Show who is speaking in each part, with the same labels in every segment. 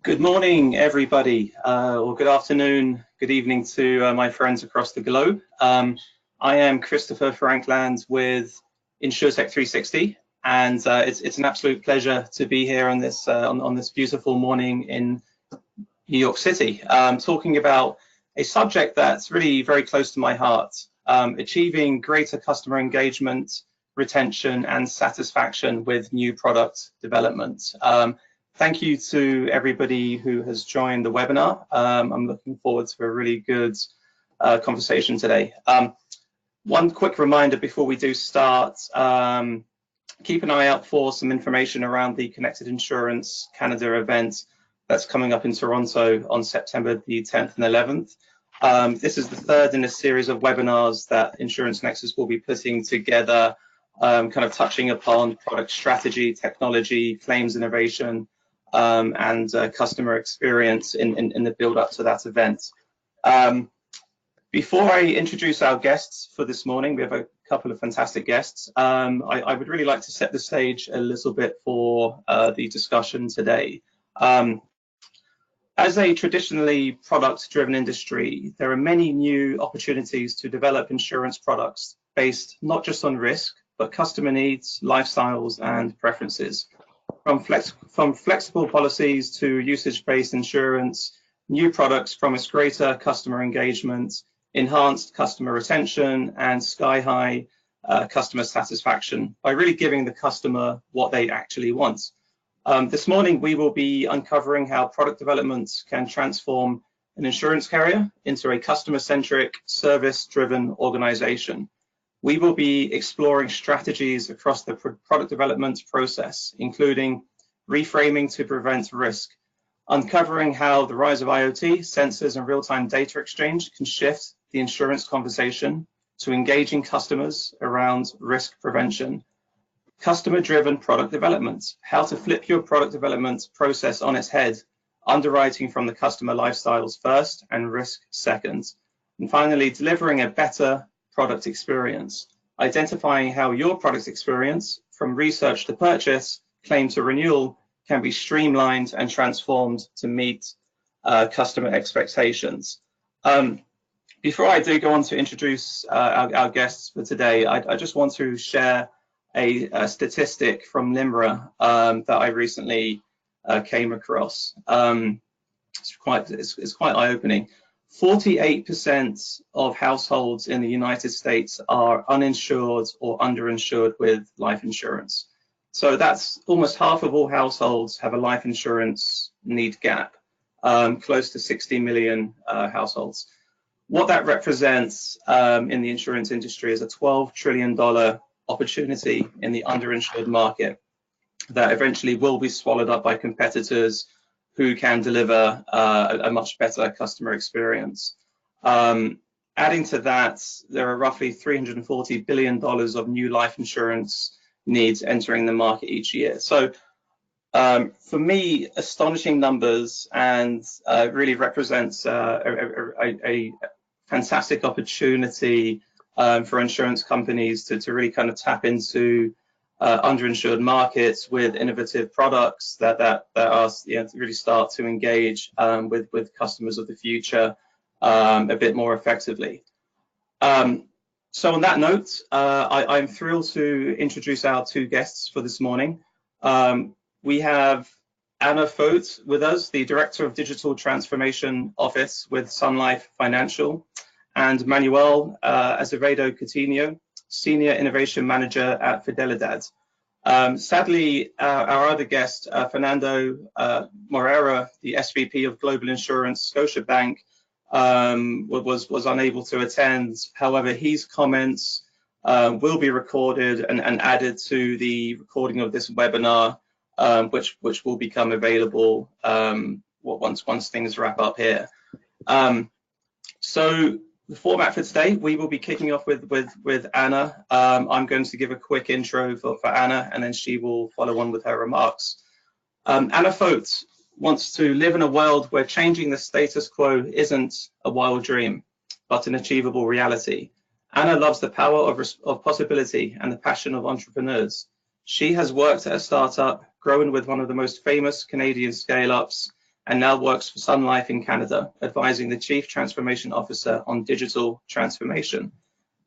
Speaker 1: Good morning, everybody, or good afternoon, good evening to my friends across the globe. I am Christopher Frankland with InsurTech 360, and it's an absolute pleasure to be here on this beautiful morning in New York City, talking about a subject that's really very close to my heart, achieving greater customer engagement, retention, and satisfaction with new product development. Thank you to everybody who has joined the webinar. I'm looking forward to a really good conversation today. One quick reminder before we do start, keep an eye out for some information around the Connected Insurance Canada event that's coming up in Toronto on September the 10th and 11th. This is the third in a series of webinars that Insurance Nexus will be putting together, kind of touching upon product strategy, technology, claims innovation, and customer experience in the build up to that event. Before I introduce our guests for this morning, we have a couple of fantastic guests. I would really like to set the stage a little bit for the discussion today. As a traditionally product-driven industry, there are many new opportunities to develop insurance products based not just on risk, but customer needs, lifestyles, and preferences. From flexible policies to usage-based insurance, new products promise greater customer engagement, enhanced customer retention, and sky-high customer satisfaction by really giving the customer what they actually want. This morning, we will be uncovering how product development can transform an insurance carrier into a customer-centric, service-driven organization. We will be exploring strategies across the product development process, including reframing to prevent risk, uncovering how the rise of IoT, sensors, and real-time data exchange can shift the insurance conversation to engaging customers around risk prevention, customer-driven product development, how to flip your product development process on its head, underwriting from the customer lifestyles first and risk second, and finally, delivering a better product experience, identifying how your product experience from research to purchase, claim to renewal can be streamlined and transformed to meet customer expectations. Before I do go on to introduce our guests for today, I just want to share a statistic from LIMRA that I recently came across. It's quite eye-opening. 48% of households in the United States are uninsured or underinsured with life insurance. So that's almost half of all households have a life insurance need gap, close to 60 million households. What that represents in the insurance industry is a $12 trillion opportunity in the underinsured market that eventually will be swallowed up by competitors who can deliver a much better customer experience. Adding to that, there are roughly $340 billion of new life insurance needs entering the market each year. So for me, astonishing numbers, and really represents a fantastic opportunity for insurance companies to really kind of tap into underinsured markets with innovative products that are, really start to engage with customers of the future a bit more effectively. So on that note, I'm thrilled to introduce our two guests for this morning. We have Anna Fote with us, the Director of Digital Transformation Office with Sun Life Financial, and Manuel Azevedo Coutinho, Senior Innovation Manager at Fidelidad. Sadly, our other guest, Fernando Moreira, the SVP of Global Insurance, Scotiabank, was unable to attend. However, his comments will be recorded and added to the recording of this webinar, which will become available once things wrap up here. So the format for today, we will be kicking off with Anna. I'm going to give a quick intro for Anna, and then she will follow on with her remarks. Anna Fote wants to live in a world where changing the status quo isn't a wild dream, but an achievable reality. Anna loves the power of possibility and the passion of entrepreneurs. She has worked at a startup, grown with one of the most famous Canadian scale-ups, and now works for Sun Life in Canada, advising the Chief Transformation Officer on digital transformation.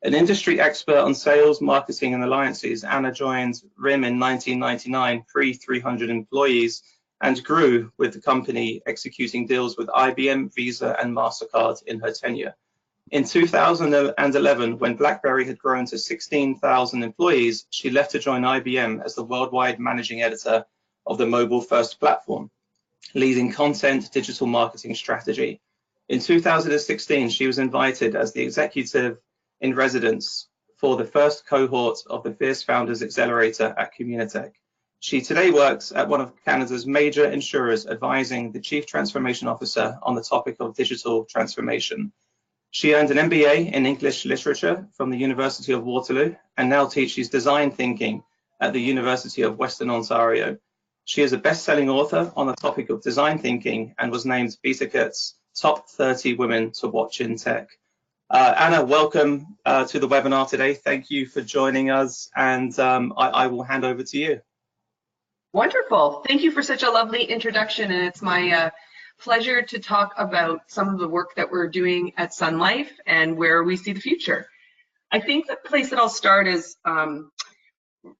Speaker 1: An industry expert on sales, marketing, and alliances, Anna joined RIM in 1999, pre-300 employees, and grew with the company, executing deals with IBM, Visa, and MasterCard in her tenure. In 2011, when BlackBerry had grown to 16,000 employees, she left to join IBM as the worldwide managing editor of the mobile-first platform, leading content digital marketing strategy. In 2016, she was invited as the executive in residence for the first cohort of the Fierce Founders Accelerator at Communitech. She today works at one of Canada's major insurers, advising the Chief Transformation Officer on the topic of digital transformation. She earned an MBA in English Literature from the University of Waterloo and now teaches design thinking at the University of Western Ontario. She is a best-selling author on the topic of design thinking and was named BetaCurt's top 30 women to watch in tech. Anna, welcome to the webinar today. Thank you for joining us, and I will hand over to you.
Speaker 2: Wonderful. Thank you for such a lovely introduction, and it's my pleasure to talk about some of the work that we're doing at Sun Life and where we see the future. I think the place that I'll start is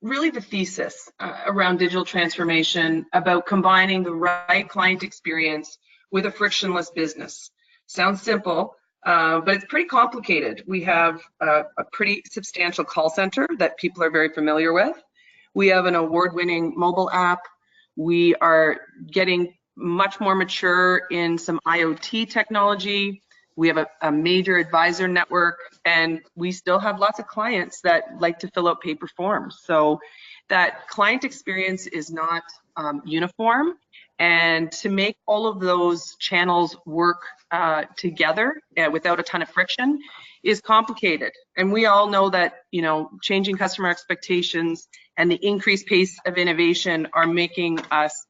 Speaker 2: really the thesis around digital transformation, about combining the right client experience with a frictionless business. Sounds simple, but it's pretty complicated. We have a pretty substantial call center that people are very familiar with. We have an award-winning mobile app. We are getting much more mature in some IoT technology. We have a major advisor network, and we still have lots of clients that like to fill out paper forms. So that client experience is not uniform, and to make all of those channels work together without a ton of friction is complicated. And we all know that, you know, changing customer expectations and the increased pace of innovation are making us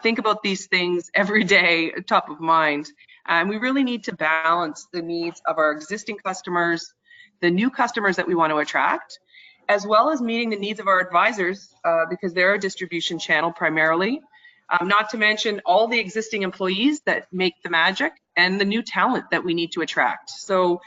Speaker 2: think about these things every day, top of mind. And we really need to balance the needs of our existing customers, the new customers that we want to attract, as well as meeting the needs of our advisors, because they're a distribution channel primarily, not to mention all the existing employees that make the magic and the new talent that we need to attract. So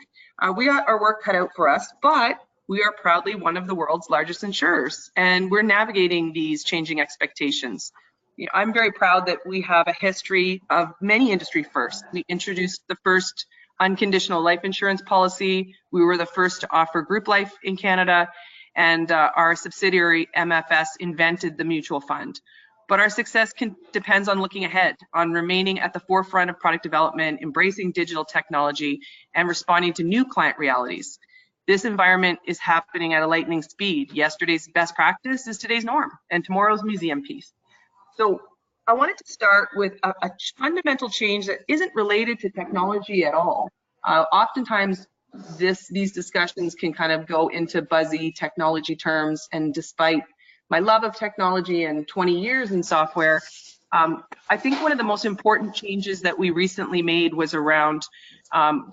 Speaker 2: we got our work cut out for us, but we are proudly one of the world's largest insurers, and we're navigating these changing expectations. You know, I'm very proud that we have a history of many industry firsts. We introduced the first unconditional life insurance policy. We were the first to offer group life in Canada, and our subsidiary MFS invented the mutual fund. But our success depends on looking ahead, on remaining at the forefront of product development, embracing digital technology, and responding to new client realities. This environment is happening at a lightning speed. Yesterday's best practice is today's norm, and tomorrow's museum piece. So I wanted to start with a fundamental change that isn't related to technology at all. Oftentimes, these discussions can kind of go into buzzy technology terms, and despite my love of technology and 20 years in software, I think one of the most important changes that we recently made was around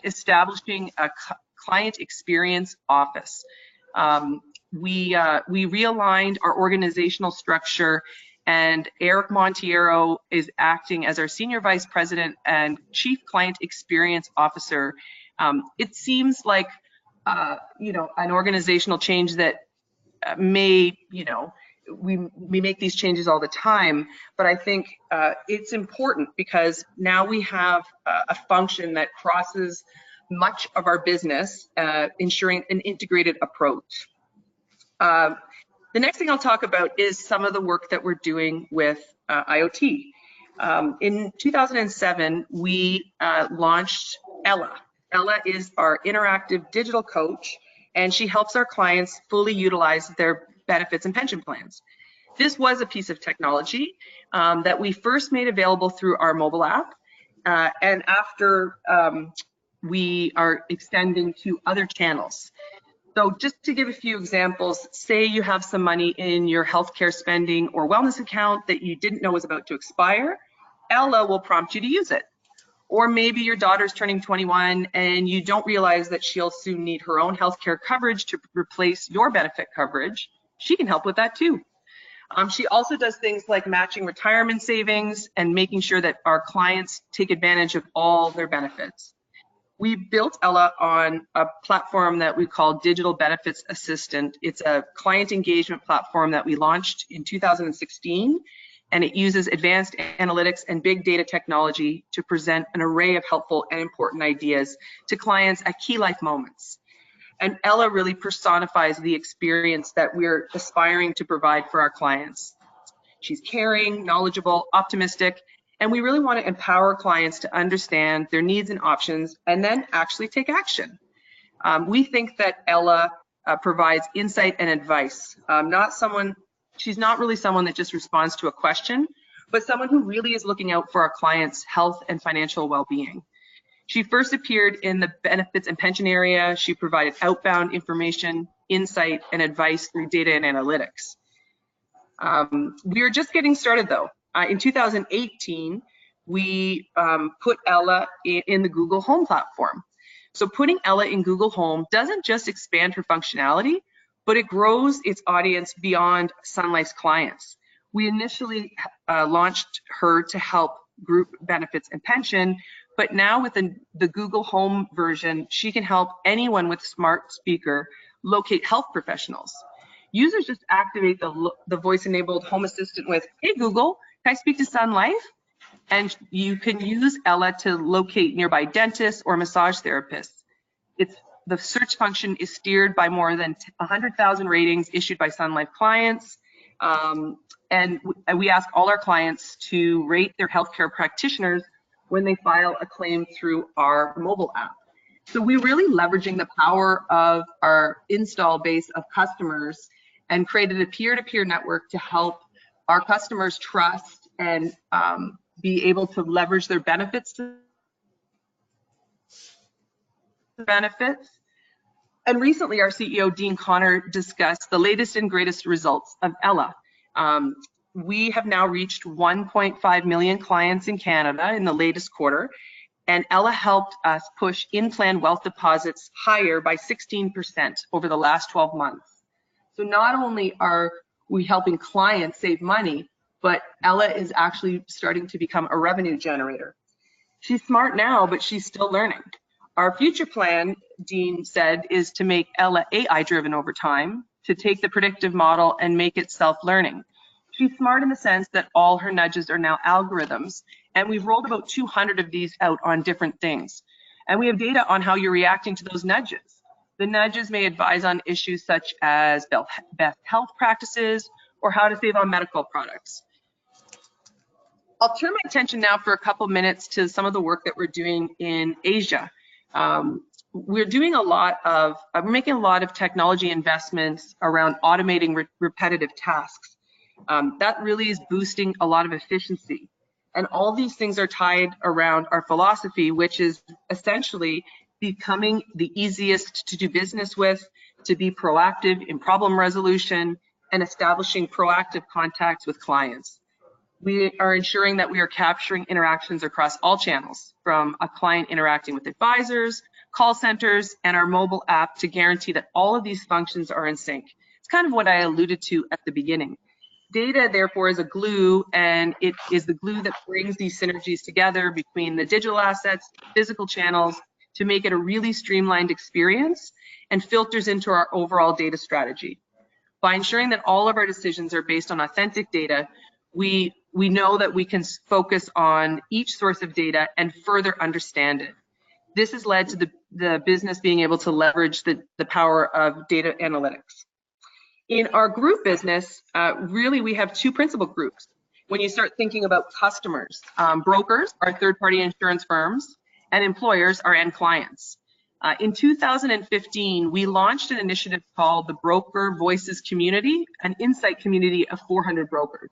Speaker 2: establishing a client experience office. We realigned our organizational structure, and Eric Montiero is acting as our Senior Vice President and Chief Client Experience Officer. It seems like you know, an organizational change that may, you know, we make these changes all the time, but I think it's important because now we have a function that crosses much of our business, ensuring an integrated approach. The next thing I'll talk about is some of the work that we're doing with IoT. In 2007, we launched Ella. Ella is our interactive digital coach, and she helps our clients fully utilize their benefits and pension plans. This was a piece of technology that we first made available through our mobile app, and after we are extending to other channels. So just to give a few examples, say you have some money in your healthcare spending or wellness account that you didn't know was about to expire, Ella will prompt you to use it. Or maybe your daughter's turning 21 and you don't realize that she'll soon need her own healthcare coverage to replace your benefit coverage. She can help with that too. She also does things like matching retirement savings and making sure that our clients take advantage of all their benefits. We built Ella on a platform that we call Digital Benefits Assistant. It's a client engagement platform that we launched in 2016, and it uses advanced analytics and big data technology to present an array of helpful and important ideas to clients at key life moments. And Ella really personifies the experience that we're aspiring to provide for our clients. She's caring, knowledgeable, optimistic, and we really want to empower clients to understand their needs and options and then actually take action. We think that Ella provides insight and advice. She's not really someone that just responds to a question, but someone who really is looking out for our clients' health and financial well-being. She first appeared in the benefits and pension area. She provided outbound information, insight, and advice through data and analytics. We are just getting started though. In 2018, we put Ella in the Google Home platform. So putting Ella in Google Home doesn't just expand her functionality, but it grows its audience beyond Sun Life's clients. We initially launched her to help group benefits and pension, but now with the Google Home version, she can help anyone with a smart speaker locate health professionals. Users just activate the voice-enabled home assistant with, "Hey Google, can I speak to Sun Life?" And you can use Ella to locate nearby dentists or massage therapists. The search function is steered by more than 100,000 ratings issued by Sun Life clients. And we ask all our clients to rate their healthcare practitioners when they file a claim through our mobile app. So we're really leveraging the power of our install base of customers and created a peer-to-peer network to help our customers trust and be able to leverage their benefits. And recently, our CEO, Dean Connor, discussed the latest and greatest results of Ella. We have now reached 1.5 million clients in Canada in the latest quarter, and Ella helped us push in-plan wealth deposits higher by 16% over the last 12 months. So not only are we helping clients save money, but Ella is actually starting to become a revenue generator. She's smart now, but she's still learning. Our future plan, Dean said, is to make Ella AI-driven over time, to take the predictive model and make it self-learning. She's smart in the sense that all her nudges are now algorithms, and we've rolled about 200 of these out on different things. And we have data on how you're reacting to those nudges. The nudges may advise on issues such as best health practices or how to save on medical products. I'll turn my attention now for a couple minutes to some of the work that we're doing in Asia. We're making a lot of technology investments around automating repetitive tasks. That really is boosting a lot of efficiency. And all these things are tied around our philosophy, which is essentially becoming the easiest to do business with, to be proactive in problem resolution, and establishing proactive contacts with clients. We are ensuring that we are capturing interactions across all channels, from a client interacting with advisors, call centers, and our mobile app to guarantee that all of these functions are in sync. It's kind of what I alluded to at the beginning. Data, therefore, is a glue, and it is the glue that brings these synergies together between the digital assets, physical channels, to make it a really streamlined experience and filters into our overall data strategy. By ensuring that all of our decisions are based on authentic data, we know that we can focus on each source of data and further understand it. This has led to the business being able to leverage the power of data analytics. In our group business, really we have two principal groups. When you start thinking about customers, brokers are third-party insurance firms, and employers are end clients. In 2015, we launched an initiative called the Broker Voices Community, an insight community of 400 brokers.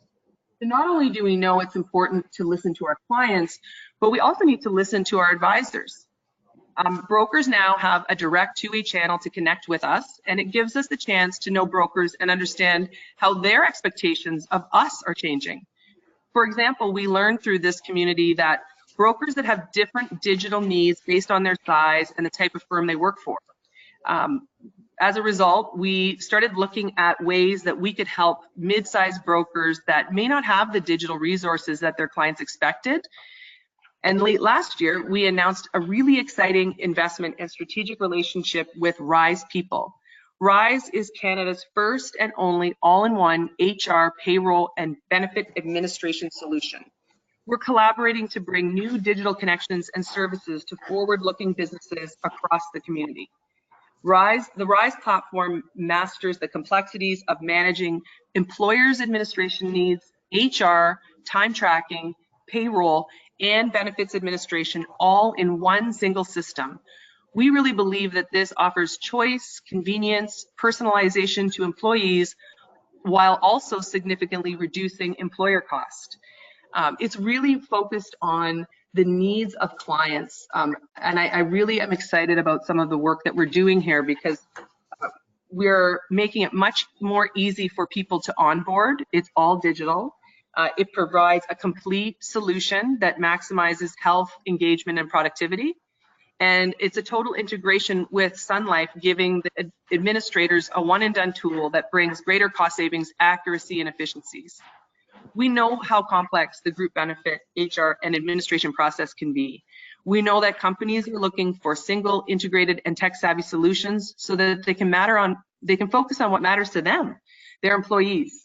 Speaker 2: So not only do we know it's important to listen to our clients, but we also need to listen to our advisors. Brokers now have a direct two-way channel to connect with us, and it gives us the chance to know brokers and understand how their expectations of us are changing. For example, we learned through this community that brokers that have different digital needs based on their size and the type of firm they work for. as a result, we started looking at ways that we could help mid-sized brokers that may not have the digital resources that their clients expected. And late last year, we announced a really exciting investment and strategic relationship with Rise People. Rise is Canada's first and only all-in-one HR, payroll, and benefit administration solution. We're collaborating to bring new digital connections and services to forward-looking businesses across the community. The Rise platform masters the complexities of managing employers' administration needs, HR, time tracking, payroll, and benefits administration all in one single system. We really believe that this offers choice, convenience, personalization to employees, while also significantly reducing employer cost. It's really focused on the needs of clients, and I really am excited about some of the work that we're doing here, because we're making it much more easy for people to onboard. It's all digital. It provides a complete solution that maximizes health, engagement, and productivity. And it's a total integration with Sun Life, giving the administrators a one-and-done tool that brings greater cost savings, accuracy, and efficiencies. We know how complex the group benefit, HR, and administration process can be. We know that companies are looking for single, integrated, and tech-savvy solutions so that they can focus on what matters to them, their employees.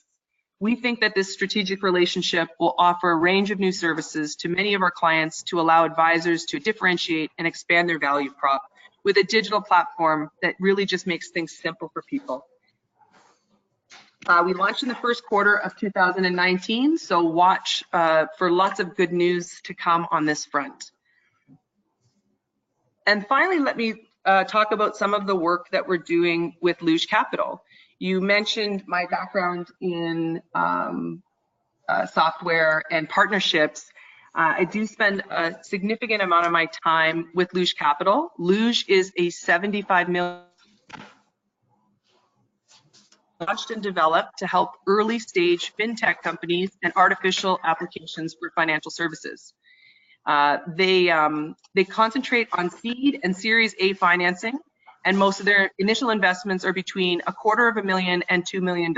Speaker 2: We think that this strategic relationship will offer a range of new services to many of our clients to allow advisors to differentiate and expand their value prop with a digital platform that really just makes things simple for people. We launched in the first quarter of 2019, so watch for lots of good news to come on this front. And finally, let me talk about some of the work that we're doing with Louche Capital. You mentioned my background in software and partnerships. I do spend a significant amount of my time with Louche Capital. Louche is a $75 million launched and developed to help early stage fintech companies and artificial applications for financial services. They concentrate on seed and Series A financing, and most of their initial investments are between $250,000 and $2 million.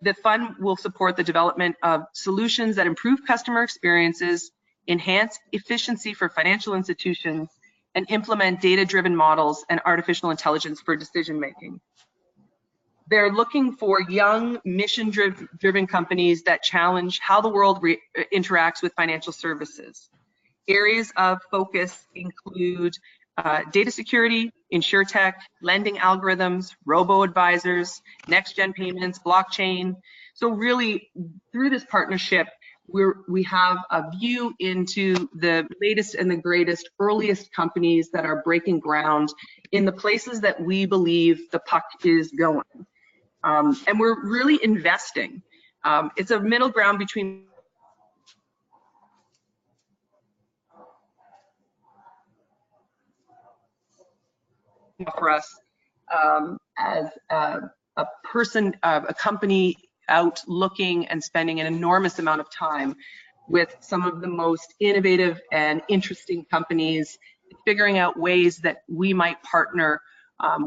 Speaker 2: The fund will support the development of solutions that improve customer experiences, enhance efficiency for financial institutions, and implement data-driven models and artificial intelligence for decision-making. They're looking for young, mission-driven companies that challenge how the world interacts with financial services. Areas of focus include data security, insurtech, lending algorithms, robo-advisors, next-gen payments, blockchain. So really, through this partnership, we have a view into the latest and the greatest, earliest companies that are breaking ground in the places that we believe the puck is going. And we're really investing. It's a middle ground between for us as a person, a company out looking and spending an enormous amount of time with some of the most innovative and interesting companies, figuring out ways that we might partner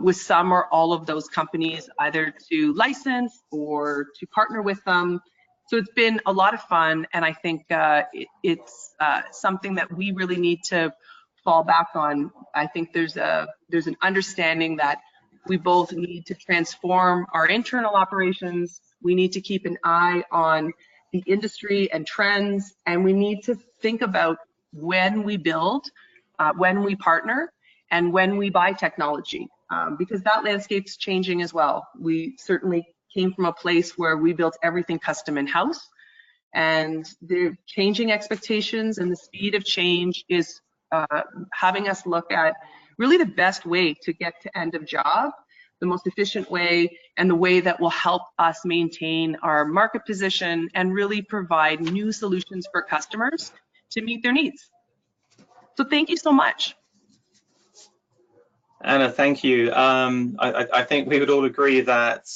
Speaker 2: with some or all of those companies, either to license or to partner with them. So it's been a lot of fun, and I think it's something that we really need to fall back on. I think there's an understanding that we both need to transform our internal operations. We need to keep an eye on the industry and trends, and we need to think about when we build, when we partner, and when we buy technology, because that landscape's changing as well. We certainly came from a place where we built everything custom in-house, and the changing expectations and the speed of change is having us look at really the best way to get to end of job, the most efficient way, and the way that will help us maintain our market position and really provide new solutions for customers to meet their needs. So thank you so much.
Speaker 1: Anna, thank you. I think we would all agree that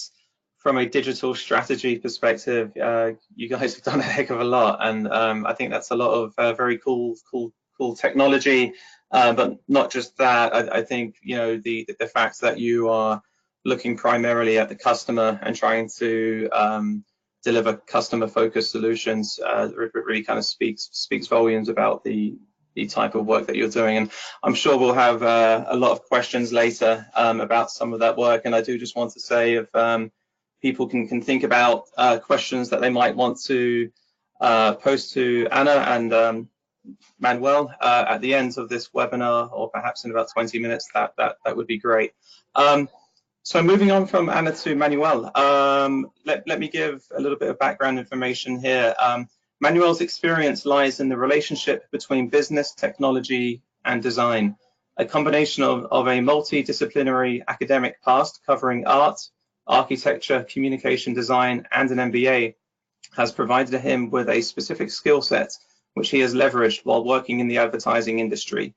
Speaker 1: from a digital strategy perspective, you guys have done a heck of a lot, and I think that's a lot of very cool cool technology, but not just that. I think, you know, the fact that you are looking primarily at the customer and trying to deliver customer-focused solutions really kind of speaks volumes about the type of work that you're doing. And I'm sure we'll have a lot of questions later about some of that work. And I do just want to say, if people can think about questions that they might want to post to Anna and Manuel at the end of this webinar, or perhaps in about 20 minutes, that would be great. So moving on from Anna to Manuel, let me give a little bit of background information here. Manuel's experience lies in the relationship between business, technology, and design, a combination of a multidisciplinary academic past covering art, architecture, communication design, and an MBA has provided him with a specific skill set which he has leveraged while working in the advertising industry.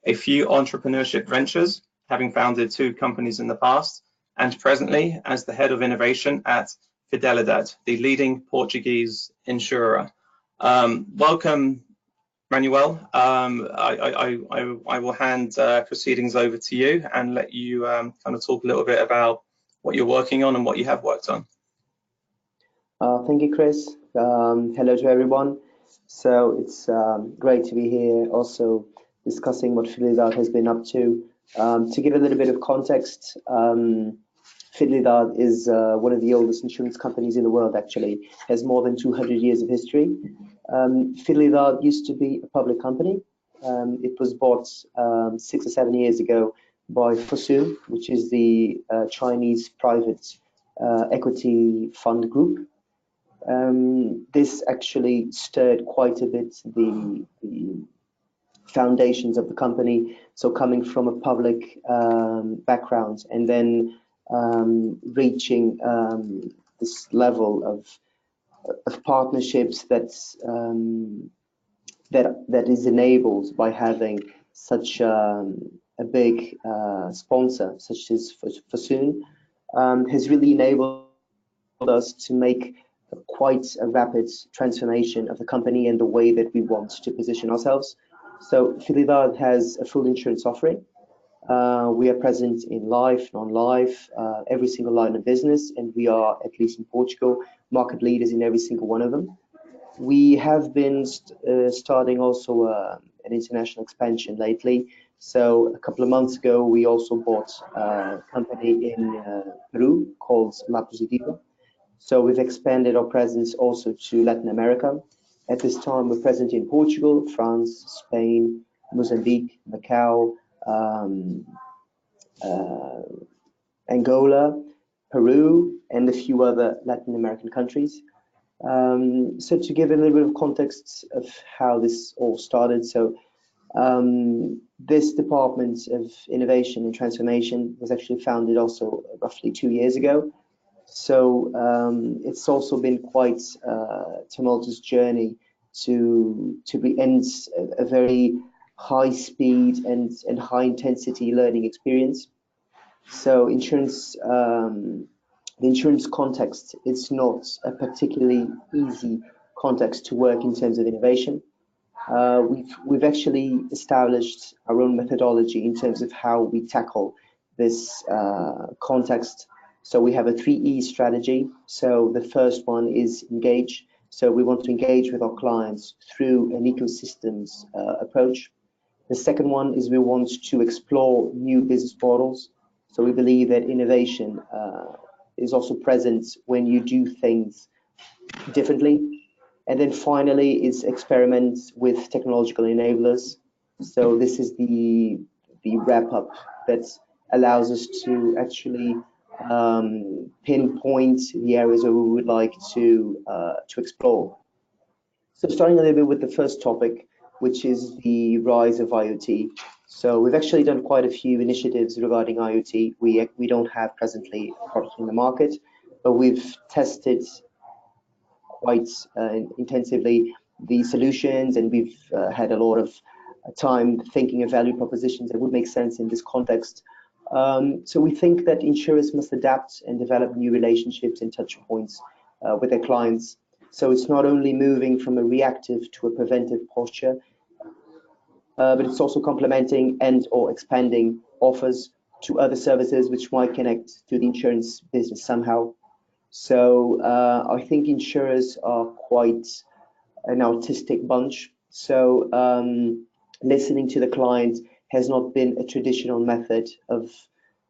Speaker 1: A few entrepreneurship ventures, having founded 2 companies in the past, and presently as the head of innovation at Fidelidade, the leading Portuguese insurer. Welcome, Manuel. I will hand proceedings over to you and let you kind of talk a little bit about what you're working on and what you have worked on.
Speaker 3: Thank you, Chris. Hello to everyone. So it's great to be here also discussing what Fidelidade has been up to. To give a little bit of context, Fidelidade is one of the oldest insurance companies in the world, actually, has more than 200 years of history. Fidelidade used to be a public company. It was bought 6 or 7 years ago by Fosun, which is the Chinese private equity fund group. This actually stirred quite a bit the foundations of the company. So coming from a public background and then reaching this level of partnerships that is enabled by having such a big sponsor such as Fosun, has really enabled us to make quite a rapid transformation of the company and the way that we want to position ourselves. So Fidelidade has a full insurance offering. We are present in life, non-life, every single line of business, and we are, at least in Portugal, market leaders in every single one of them. We have been starting also an international expansion lately. So a couple of months ago, we also bought a company in Peru called La Positiva. So we've expanded our presence also to Latin America. At this time, we're present in Portugal, France, Spain, Mozambique, Macau, Angola, Peru, and a few other Latin American countries. So to give a little bit of context of how this all started, so this department of innovation and transformation was actually founded also roughly 2 years ago. So it's also been quite a tumultuous journey to end a very high speed and high intensity learning experience. So insurance, the insurance context is not a particularly easy context to work in terms of innovation. We've actually established our own methodology in terms of how we tackle this context. So we have a 3E strategy. So the first one is engage. So we want to engage with our clients through an ecosystems approach. The second one is we want to explore new business models. So we believe that innovation is also present when you do things differently. And then finally is experiment with technological enablers. So this is the wrap up that allows us to actually pinpoint the areas where we would like to explore. So starting a little bit with the first topic, which is the rise of IoT. So we've actually done quite a few initiatives regarding IoT. We don't have presently a product in the market, but we've tested quite intensively the solutions, and we've had a lot of time thinking of value propositions that would make sense in this context. So we think that insurers must adapt and develop new relationships and touch points with their clients. So it's not only moving from a reactive to a preventive posture, but it's also complementing and or expanding offers to other services which might connect to the insurance business somehow. So I think insurers are quite an artistic bunch. So listening to the client has not been a traditional method of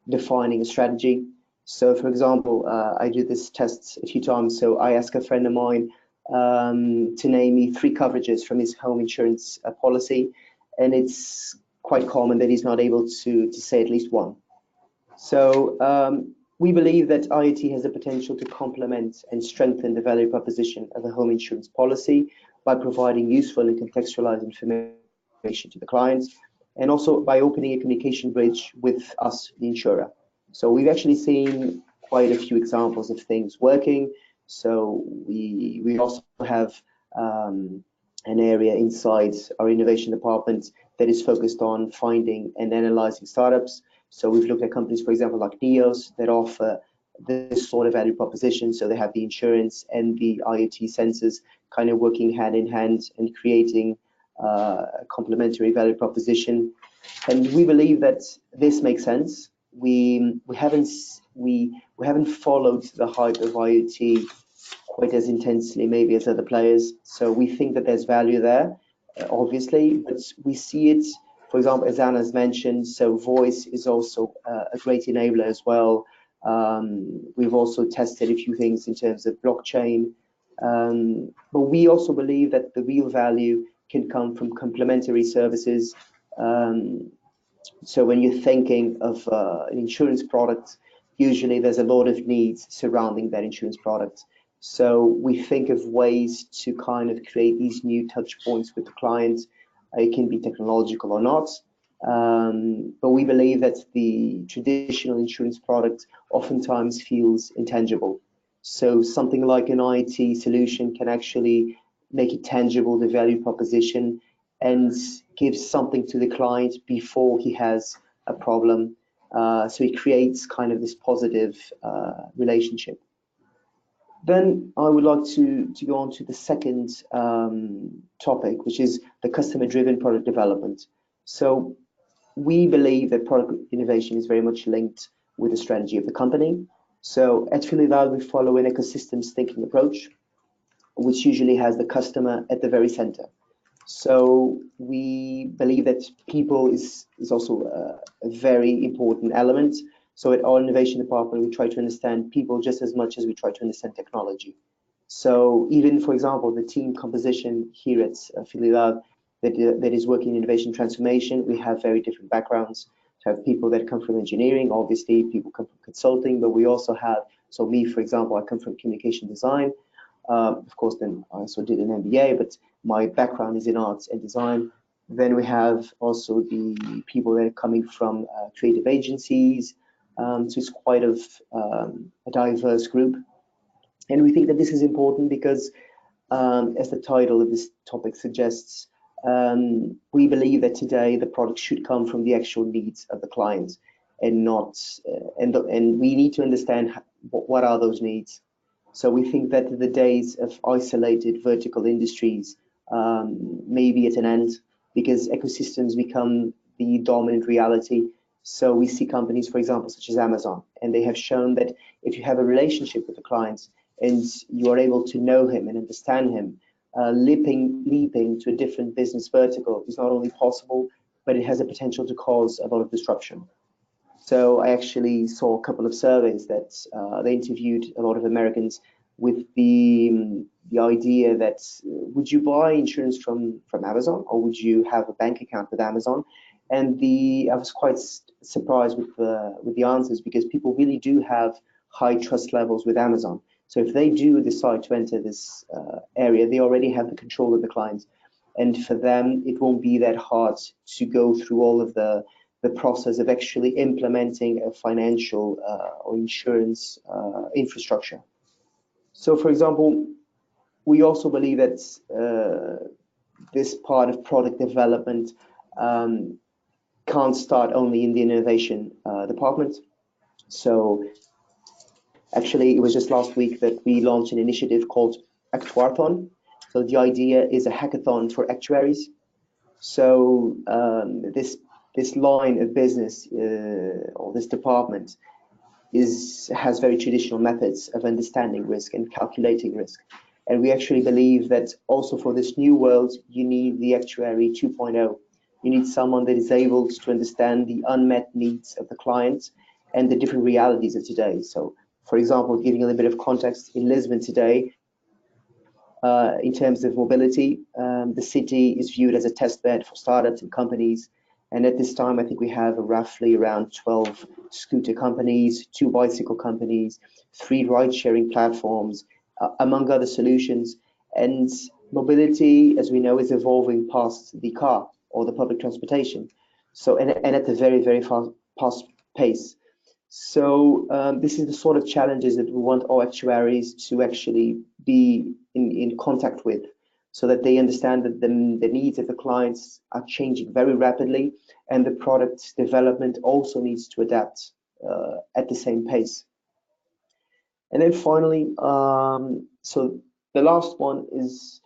Speaker 3: defining a strategy. So for example, I do this test a few times. So I ask a friend of mine to name me 3 coverages from his home insurance policy, and it's quite common that he's not able to say at least one. So we believe that IoT has the potential to complement and strengthen the value proposition of a home insurance policy by providing useful and contextualized information to the clients, and also by opening a communication bridge with us, the insurer. So we've actually seen quite a few examples of things working. So we also have an area inside our innovation department that is focused on finding and analyzing startups. So we've looked at companies, for example, like Neos, that offer this sort of value proposition. So they have the insurance and the IoT sensors kind of working hand in hand and creating a complementary value proposition. And we believe that this makes sense. We haven't followed the hype of IoT quite as intensely maybe as other players. So we think that there's value there, obviously, but we see it, for example, as Anna's mentioned, so voice is also a great enabler as well. We've also tested a few things in terms of blockchain, but we also believe that the real value can come from complementary services. So when you're thinking of an insurance product, usually there's a lot of needs surrounding that insurance product. So we think of ways to kind of create these new touch points with the client. It can be technological or not, but we believe that the traditional insurance product oftentimes feels intangible. So something like an IoT solution can actually make it tangible, the value proposition, and give something to the client before he has a problem. So it creates kind of this positive relationship. Then I would like to go on to the second topic, which is the customer-driven product development. So we believe that product innovation is very much linked with the strategy of the company. So at Filial, we follow an ecosystems thinking approach, which usually has the customer at the very center. So we believe that people is also a very important element. So at our innovation department, we try to understand people just as much as we try to understand technology. So even, for example, the team composition here at Filial that is working in innovation transformation, we have very different backgrounds. To have people that come from engineering, obviously people come from consulting, but we also have, so me, for example, I come from communication design. Of course, then I also did an MBA, but my background is in arts and design. Then we have also the people that are coming from creative agencies. So it's quite a diverse group. And we think that this is important because, as the title of this topic suggests, we believe that today the product should come from the actual needs of the client and not, and we need to understand what are those needs. So we think that the days of isolated vertical industries may be at an end because ecosystems become the dominant reality. So we see companies, for example, such as Amazon, and they have shown that if you have a relationship with the client and you are able to know him and understand him, leaping to a different business vertical is not only possible, but it has a potential to cause a lot of disruption. So I actually saw a couple of surveys that they interviewed a lot of Americans with the idea that would you buy insurance from Amazon or would you have a bank account with Amazon? And I was quite surprised with the answers because people really do have high trust levels with Amazon. So if they do decide to enter this area, they already have the control of the clients. And for them, it won't be that hard to go through all of the process of actually implementing a financial or insurance infrastructure. So for example, we also believe that this part of product development can't start only in the innovation department. So actually, it was just last week that we launched an initiative called Actuarthon. So the idea is a hackathon for actuaries. So this line of business or this department has very traditional methods of understanding risk and calculating risk. And we actually believe that also for this new world, you need the actuary 2.0. You need someone that is able to understand the unmet needs of the client and the different realities of today. So, for example, giving a little bit of context, in Lisbon today, in terms of mobility, the city is viewed as a test bed for startups and companies. And at this time, I think we have roughly around 12 scooter companies, 2 bicycle companies, 3 ride-sharing platforms, among other solutions. And mobility, as we know, is evolving past the car or the public transportation. So, and at a very, very fast pace. So this is the sort of challenges that we want our actuaries to actually be in contact with, so that they understand that the needs of the clients are changing very rapidly, and the product development also needs to adapt at the same pace. And then finally, so the last one is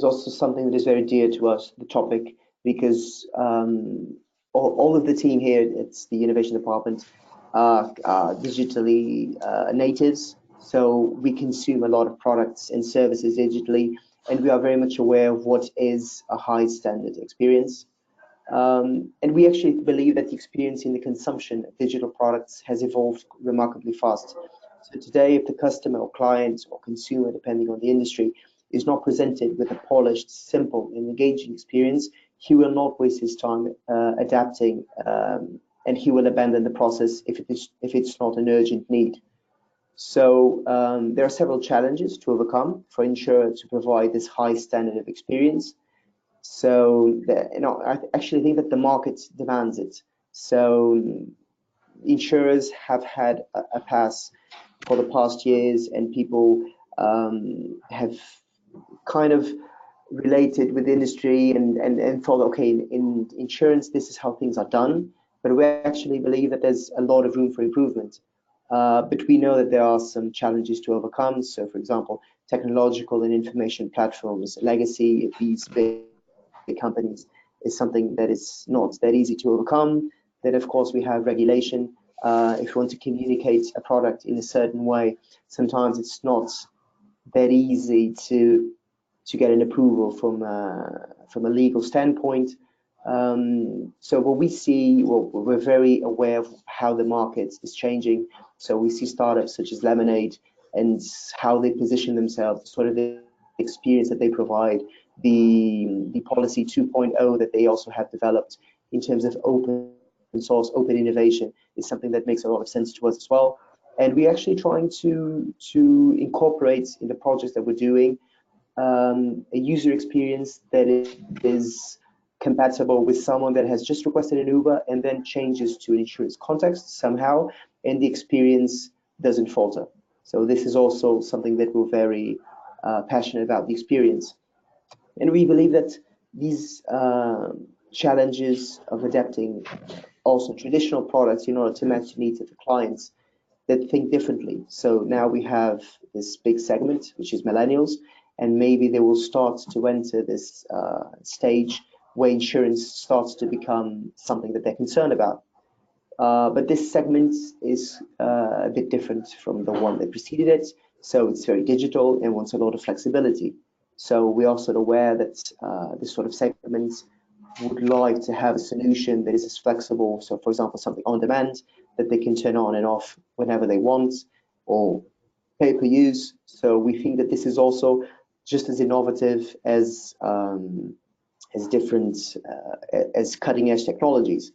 Speaker 3: also something that is very dear to us, the topic, because all of the team here, it's the innovation department, are digitally natives. So we consume a lot of products and services digitally, and we are very much aware of what is a high standard experience. And we actually believe that the experience in the consumption of digital products has evolved remarkably fast. So today, if the customer or client or consumer, depending on the industry, is not presented with a polished, simple, and engaging experience, he will not waste his time adapting, and he will abandon the process if it's not an urgent need. So there are several challenges to overcome for insurer to provide this high standard of experience. So I actually think that the market demands it. So insurers have had a pass for the past years, and people have kind of related with the industry and thought, okay, in insurance, this is how things are done. But we actually believe that there's a lot of room for improvement. But we know that there are some challenges to overcome. So, for example, technological and information platforms, legacy of these big companies is something that is not that easy to overcome. Then, of course, we have regulation. If you want to communicate a product in a certain way, sometimes it's not that easy to get an approval from a legal standpoint. So what we see, well, we're very aware of how the market is changing. So we see startups such as Lemonade and how they position themselves, sort of the experience that they provide, the policy 2.0 that they also have developed in terms of open source, open innovation is something that makes a lot of sense to us as well. And we're actually trying to incorporate in the projects that we're doing a user experience that is compatible with someone that has just requested an Uber and then changes to an insurance context somehow, and the experience doesn't falter. So this is also something that we're very passionate about, the experience. And we believe that these challenges of adapting also traditional products in order to match the needs of the clients that think differently. So now we have this big segment, which is millennials, and maybe they will start to enter this stage where insurance starts to become something that they're concerned about. But this segment is a bit different from the one that preceded it. So it's very digital and wants a lot of flexibility. So we're also aware that this sort of segment would like to have a solution that is as flexible. So for example, something on demand that they can turn on and off whenever they want, or pay per use. So we think that this is also just as innovative as different as cutting edge technologies.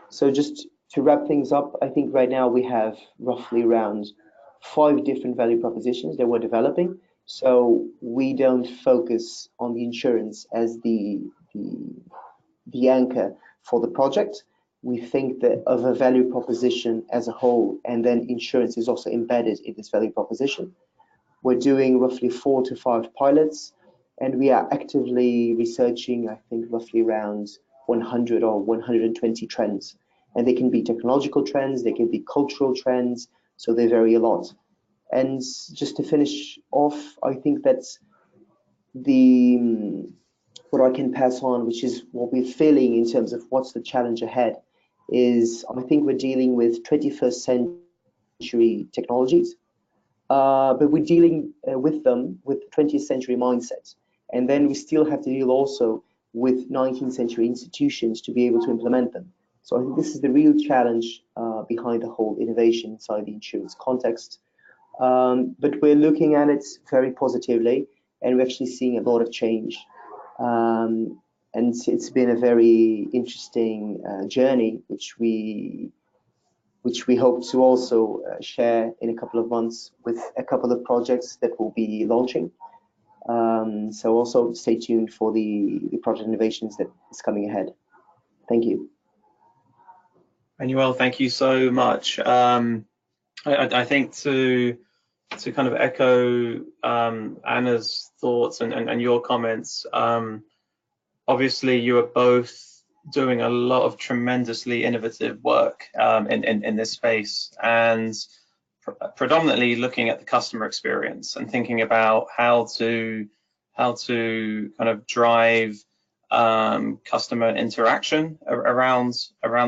Speaker 3: So just to wrap things up, I think right now we have roughly around 5 different value propositions that we're developing. So we don't focus on the insurance as the anchor for the project. We think that of a value proposition as a whole, and then insurance is also embedded in this value proposition. We're doing roughly 4 to 5 pilots, and we are actively researching, I think, roughly around 100 or 120 trends. And they can be technological trends, they can be cultural trends, so they vary a lot. And just to finish off, I think that the what I can pass on, which is what we're feeling in terms of what's the challenge ahead, is I think we're dealing with 21st century technologies, but we're dealing with them with 20th century mindsets. And then we still have to deal also with 19th century institutions to be able to implement them. So I think this is the real challenge behind the whole innovation inside the insurance context. But we're looking at it very positively, and we're actually seeing a lot of change. And it's been a very interesting journey, which we hope to also share in a couple of months with a couple of projects that will be launching. So also stay tuned for the project innovations that is coming ahead. Thank you.
Speaker 1: Manuel, thank you so much. I think to kind of echo Anna's thoughts and your comments, obviously you are both doing a lot of tremendously innovative work in this space, and predominantly looking at the customer experience and thinking about how to kind of drive customer interaction around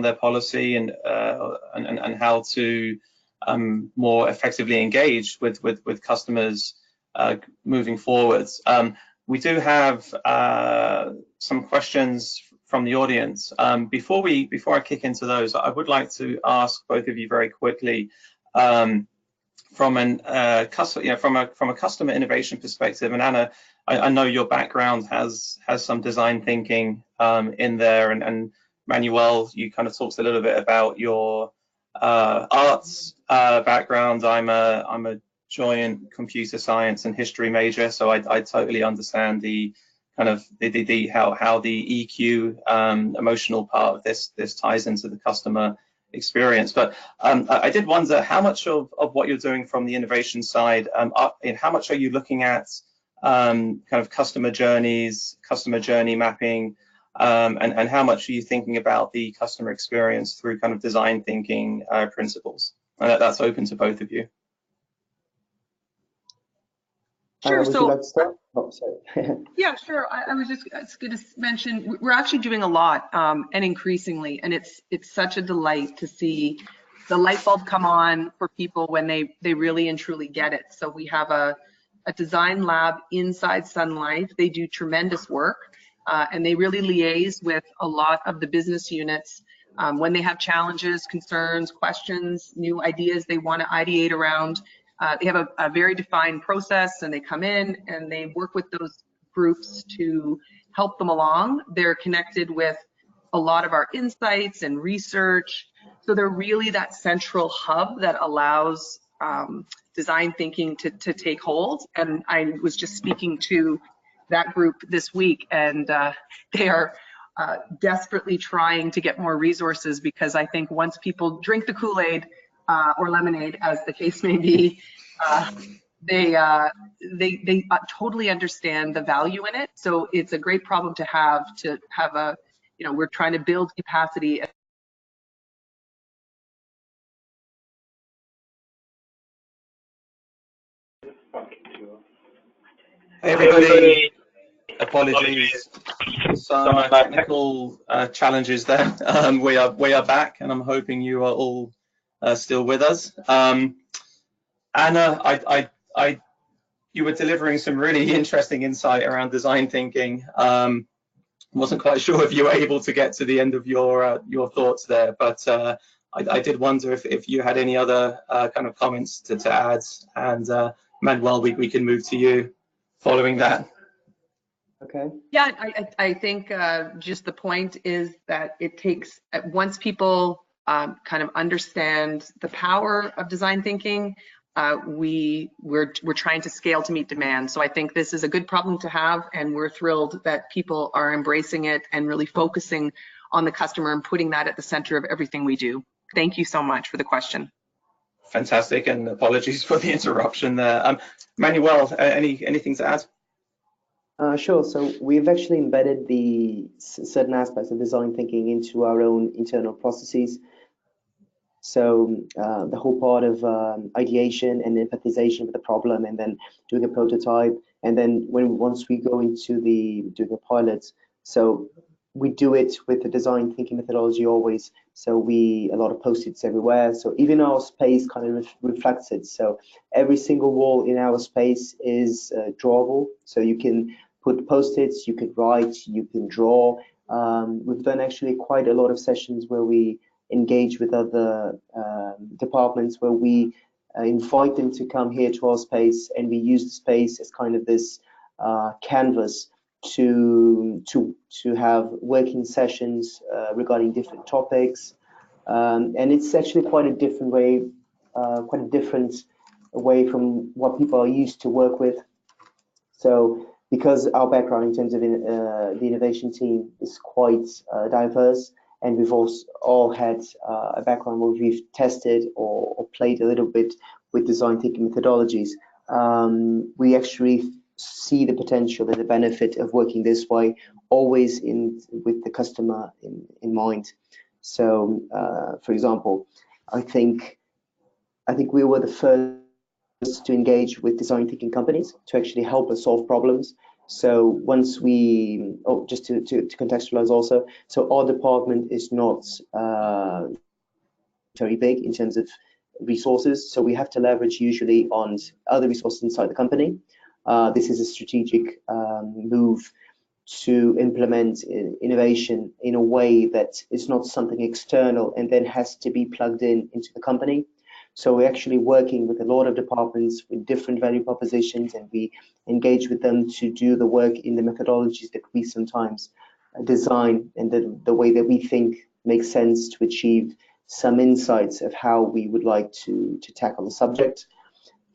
Speaker 1: their policy, and how to more effectively engage with customers moving forwards. We do have some questions from the audience. Before I kick into those, I would like to ask both of you very quickly, from a customer innovation perspective. And Anna, I know your background has some design thinking in there, and Manuel, you kind of talked a little bit about your arts background. I'm a joint computer science and history major, so I totally understand the kind of how the EQ emotional part of this ties into the customer experience. But I did wonder how much of what you're doing from the innovation side, how much are you looking at kind of customer journeys, customer journey mapping, and how much are you thinking about the customer experience through kind of design thinking principles? And that's open to both of you.
Speaker 2: Sure.
Speaker 3: Would you like to start? Oh, sorry.
Speaker 2: Yeah, sure. I was just going to mention we're actually doing a lot and increasingly, and it's such a delight to see the light bulb come on for people when they really and truly get it. So we have a design lab inside Sun Life. They do tremendous work, and they really liaise with a lot of the business units when they have challenges, concerns, questions, new ideas they want to ideate around. They have a very defined process, and they come in and they work with those groups to help them along. They're connected with a lot of our insights and research. So they're really that central hub that allows design thinking to take hold. And I was just speaking to that group this week, and they are desperately trying to get more resources, because I think once people drink the Kool-Aid, or lemonade, as the case may be, they totally understand the value in it. So it's a great problem to have a, we're trying to build capacity.
Speaker 1: Hey everybody, apologies, some technical challenges there. We are back, and I'm hoping you are all still with us. Anna, you were delivering some really interesting insight around design thinking. Wasn't quite sure if you were able to get to the end of your thoughts there, but I did wonder if you had any other kind of comments to add. And Manuel, we can move to you following that.
Speaker 3: Okay.
Speaker 2: Yeah, I think just the point is that it takes, once people kind of understand the power of design thinking, we're trying to scale to meet demand. So I think this is a good problem to have, and we're thrilled that people are embracing it and really focusing on the customer and putting that at the center of everything we do. Thank you so much for the question.
Speaker 1: Fantastic, and apologies for the interruption there. Manuel, anything to add?
Speaker 3: Sure. So we've actually embedded the certain aspects of design thinking into our own internal processes. So the whole part of ideation and empathization with the problem, and then doing a prototype, and then once we go into doing the pilots, so we do it with the design thinking methodology always. So a lot of post-its everywhere. So even our space kind of reflects it. So every single wall in our space is drawable. So you can put post-its, you can write, you can draw. We've done actually quite a lot of sessions where we engage with other departments, where we invite them to come here to our space, and we use the space as kind of this canvas to have working sessions regarding different topics, and it's actually quite a different way from what people are used to work with. So because our background in terms of the innovation team is quite diverse, and we've also all had a background where we've tested or played a little bit with design thinking methodologies, we actually see the potential and the benefit of working this way, always with the customer in mind. So, for example, I think we were the first to engage with design thinking companies to actually help us solve problems. So once just to contextualize also, so our department is not very big in terms of resources, so we have to leverage usually on other resources inside the company. This is a strategic move to implement innovation in a way that is not something external and then has to be plugged into the company. So we're actually working with a lot of departments with different value propositions, and we engage with them to do the work in the methodologies that we sometimes design, and the way that we think makes sense to achieve some insights of how we would like to tackle the subject.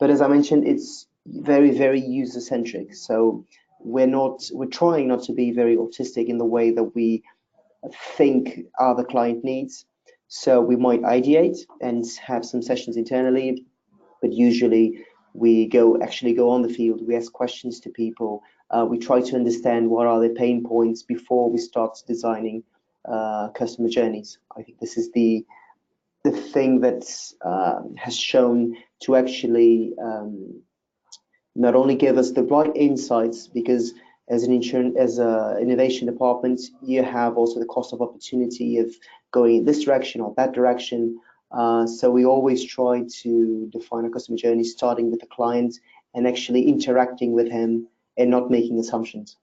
Speaker 3: But as I mentioned, it's very, very user-centric. So we're trying not to be very autistic in the way that we think are the client needs. So we might ideate and have some sessions internally, but usually we actually go on the field. We ask questions to people. We try to understand what are their pain points before we start designing customer journeys. I think this is the thing that has shown to actually not only give us the right insights, because as an innovation department, you have also the cost of opportunity of going in this direction or that direction. So we always try to define a customer journey starting with the client and actually interacting with him and not making assumptions.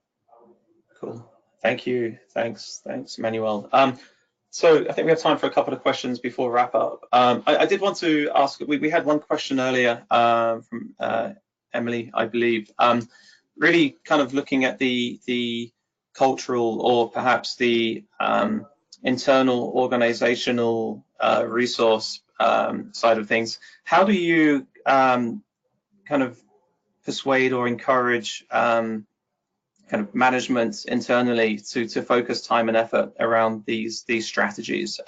Speaker 1: Cool. Thank you. Thanks, Manuel. So I think we have time for a couple of questions before wrap up. I did want to ask, we had one question earlier from Emily, I believe, really kind of looking at the cultural or perhaps the internal organizational resource side of things. How do you kind of persuade or encourage kind of management internally to focus time and effort around these strategies,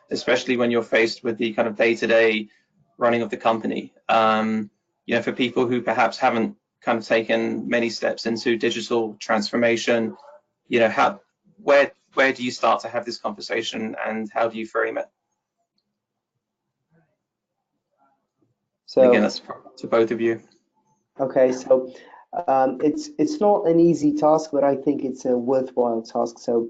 Speaker 1: especially when you're faced with the kind of day-to-day running of the company? You know, for people who perhaps haven't kind of taken many steps into digital transformation, you know, where do you start to have this conversation, and how do you frame it? So and again, that's to both of you.
Speaker 3: Okay, so it's not an easy task, but I think it's a worthwhile task. So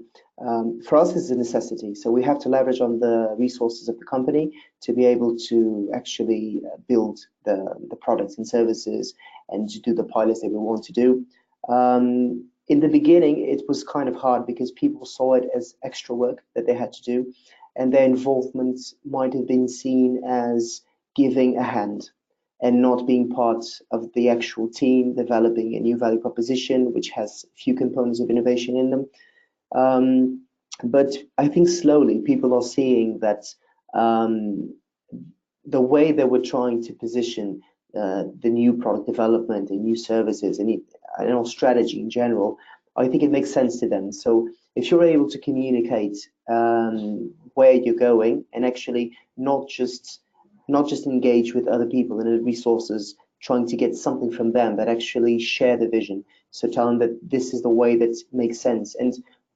Speaker 3: for us, it's a necessity. So we have to leverage on the resources of the company to be able to actually build the products and services and to do the pilots that we want to do. In the beginning, it was kind of hard because people saw it as extra work that they had to do, and their involvement might have been seen as giving a hand and not being part of the actual team developing a new value proposition, which has a few components of innovation in them. But I think slowly people are seeing that the way that we're trying to position the new product development and new services and our strategy in general, I think it makes sense to them. So if you're able to communicate where you're going and actually not just engage with other people and other resources trying to get something from them, but actually share the vision. So tell them that this is the way that makes sense. And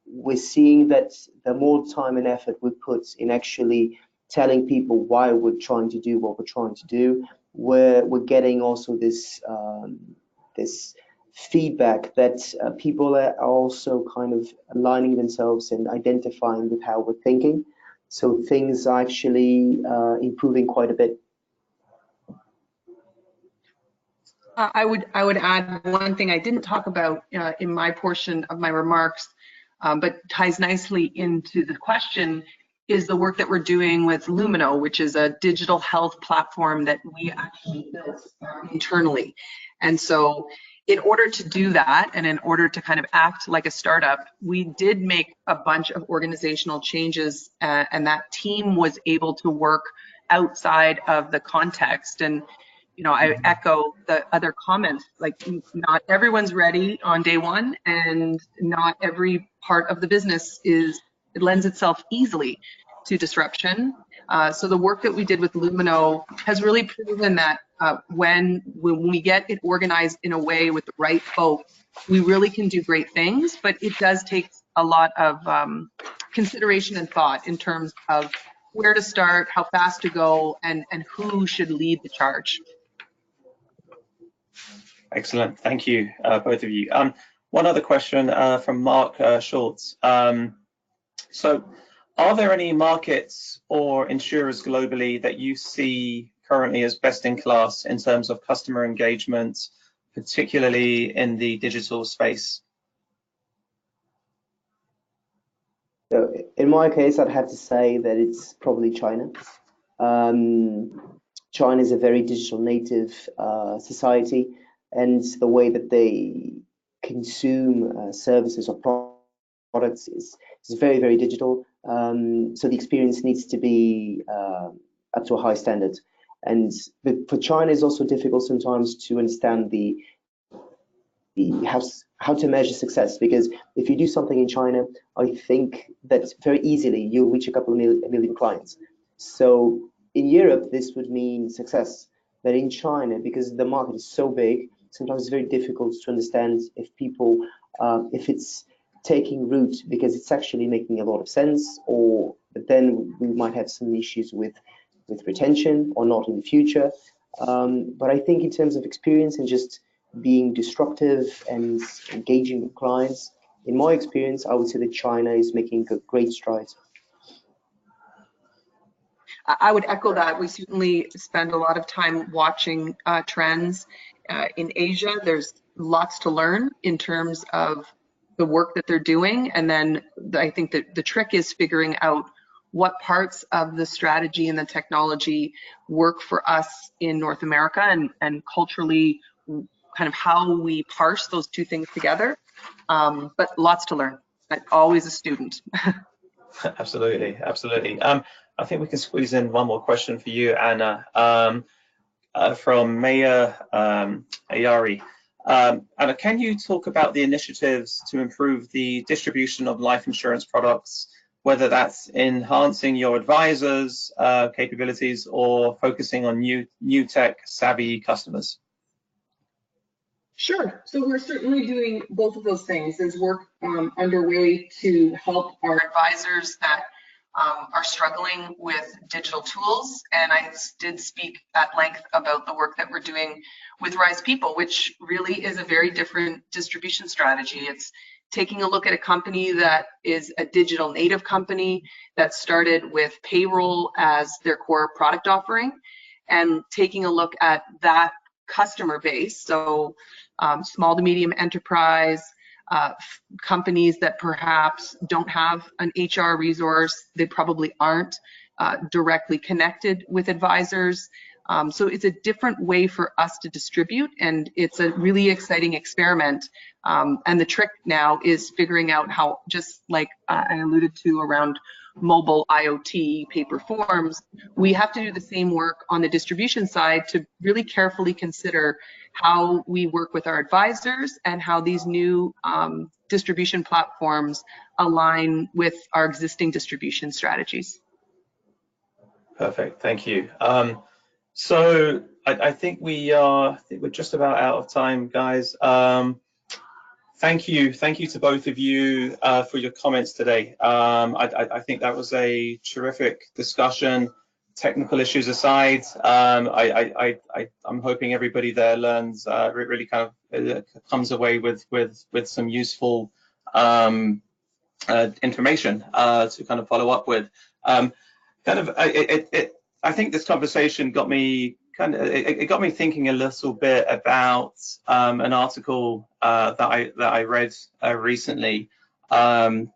Speaker 3: we're seeing that the more time and effort we put in actually telling people why we're trying to do what we're trying to do, we're getting also this this feedback that people are also kind of aligning themselves and identifying with how we're thinking. So things are actually improving quite a bit.
Speaker 2: I would add one thing I didn't talk about in my portion of my remarks, but ties nicely into the question, is the work that we're doing with Lumino, which is a digital health platform that we actually built internally. And so in order to do that, and in order to kind of act like a startup, we did make a bunch of organizational changes, and that team was able to work outside of the context. And I echo the other comments, like not everyone's ready on day one, and not every part of the business it lends itself easily to disruption. So the work that we did with Lumino has really proven that when we get it organized in a way with the right folks, we really can do great things, but it does take a lot of consideration and thought in terms of where to start, how fast to go, and who should lead the charge.
Speaker 1: Excellent, thank you, both of you. One other question from Mark Schultz. So, are there any markets or insurers globally that you see currently as best in class in terms of customer engagement, particularly in the digital space?
Speaker 3: So in my case, I'd have to say that it's probably China. China is a very digital native society, and the way that they consume services or products is very, very digital. So the experience needs to be up to a high standard. And for China, it's also difficult sometimes to understand how to measure success, because if you do something in China, I think that very easily you'll reach a couple of million clients. So in Europe, this would mean success. But in China, because the market is so big, sometimes it's very difficult to understand if people, if it's taking root because it's actually making a lot of sense, or but then we might have some issues with retention or not in the future. But I think in terms of experience and just being disruptive and engaging with clients, in my experience, I would say that China is making great strides.
Speaker 2: I would echo that. We certainly spend a lot of time watching trends in Asia. There's lots to learn in terms of the work that they're doing. And then I think that the trick is figuring out what parts of the strategy and the technology work for us in North America, and culturally kind of how we parse those two things together. But lots to learn. I'm always a student.
Speaker 1: Absolutely, absolutely. I think we can squeeze in one more question for you, Anna, from Maya Ayari. Anna, can you talk about the initiatives to improve the distribution of life insurance products, whether that's enhancing your advisors' capabilities or focusing on new tech savvy customers?
Speaker 2: Sure. So we're certainly doing both of those things. There's work underway to help our advisors that are struggling with digital tools. And I did speak at length about the work that we're doing with Rise People, which really is a very different distribution strategy. It's taking a look at a company that is a digital native company that started with payroll as their core product offering, and taking a look at that customer base. So small to medium enterprise, companies that perhaps don't have an HR resource, they probably aren't directly connected with advisors. So it's a different way for us to distribute, and it's a really exciting experiment. And the trick now is figuring out how, just like I alluded to around mobile IoT paper forms, we have to do the same work on the distribution side to really carefully consider how we work with our advisors and how these new distribution platforms align with our existing distribution strategies.
Speaker 1: Perfect, thank you. So I think we're just about out of time, guys. Thank you to both of you for your comments today. I think that was a terrific discussion. technical issues aside, I'm hoping everybody there learns, really kind of comes away with some useful information to kind of follow up with. I think this conversation got me it got me thinking a little bit about an article that I read recently. It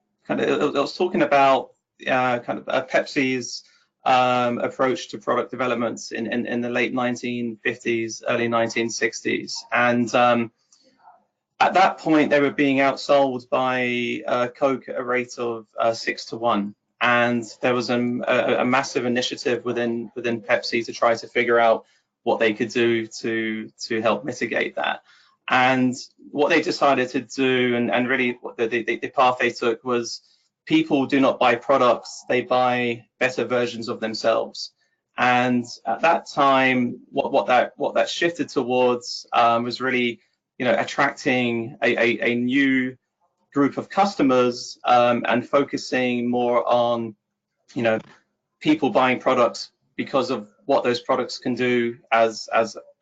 Speaker 1: was talking about Pepsi's approach to product developments in the late 1950s, early 1960s, and at that point they were being outsold by Coke at a rate of 6-1. And there was a massive initiative within Pepsi to try to figure out what they could do to help mitigate that. And what they decided to do, and really what the path they took, was people do not buy products, they buy better versions of themselves. And at that time, what that shifted towards was really, attracting a new group of customers, and focusing more on, people buying products because of what those products can do as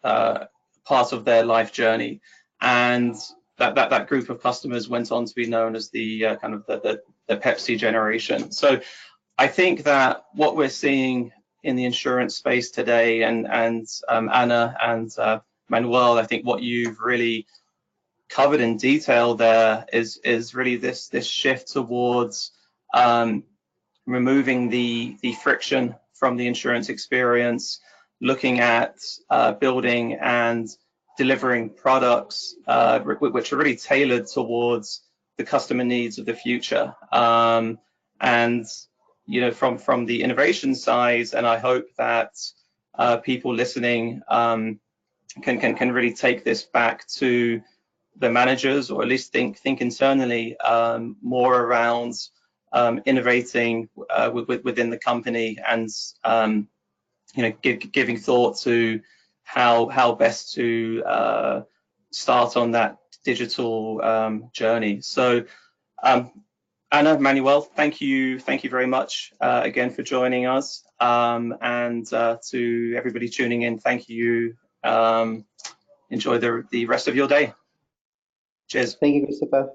Speaker 1: part of their life journey. And that group of customers went on to be known as the the Pepsi generation. So I think that what we're seeing in the insurance space today, and Anna and Manuel, I think what you've really covered in detail there is really this shift towards removing the friction from the insurance experience, looking at building and delivering products which are really tailored towards the customer needs of the future. And from the innovation side, and I hope that people listening can really take this back to the managers, or at least think internally more around innovating within the company, and giving thought to how best to start on that digital journey. So Anna, Manuel, thank you very much again for joining us, and to everybody tuning in, thank you. Enjoy the rest of your day. Cheers.
Speaker 3: Thank you, Christopher.